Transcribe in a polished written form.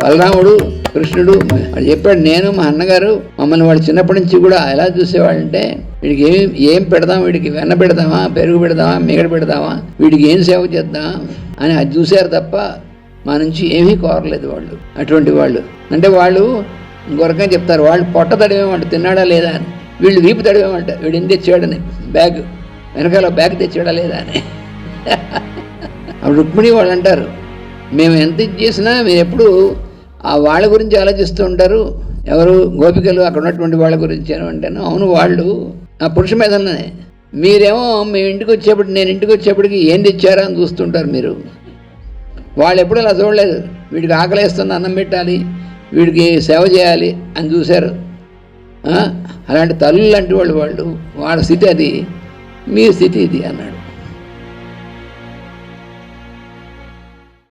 బలరాముడు కృష్ణుడు వాడు చెప్పాడు, నేను మా అన్నగారు మమ్మల్ని వాడు చిన్నప్పటి నుంచి కూడా ఎలా చూసేవాళ్ళంటే వీడికి ఏం పెడదాం, వీడికి వెన్న పెడదామా, పెరుగు పెడదామా, మిగడ పెడదామా, వీడికి ఏం సేవ చేద్దాం అని అది చూశారు తప్ప మా నుంచి ఏమీ కోరలేదు వాళ్ళు. అటువంటి వాళ్ళు అంటే వాళ్ళు ఇంకొరకం చెప్తారు, వాళ్ళు పొట్ట తడివేమంట తిన్నాడా లేదా అని, వీళ్ళు వీపు తడివేమంట వీడు ఏం తెచ్చాడని, బ్యాగ్ వెనకాల బ్యాగ్ తెచ్చాడా లేదా అని. అప్పుడు రుక్మిణి వాళ్ళు అంటారు, మేము ఎంత చేసినా మీరు ఎప్పుడు ఆ వాళ్ళ గురించి ఆలోచిస్తూ ఉంటారు, ఎవరు గోపికలు అక్కడ ఉన్నటువంటి వాళ్ళ గురించి అని అంటాను. అవును, వాళ్ళు ఆ పురుష మీదనే. మీరేమో మేము ఇంటికి వచ్చేప్పటికి, నేను ఇంటికి వచ్చేప్పటికి ఏం తెచ్చారా అని చూస్తుంటారు మీరు. వాళ్ళు ఎప్పుడు అలా చూడలేదు, వీడికి ఆకలిస్తుంది అన్నం పెట్టాలి, వీడికి సేవ చేయాలి అని చూశారు. అలాంటి తల్లులు లాంటి వాళ్ళు వాళ్ళ స్థితి అది, మీ స్థితి ఇది అన్నాడు.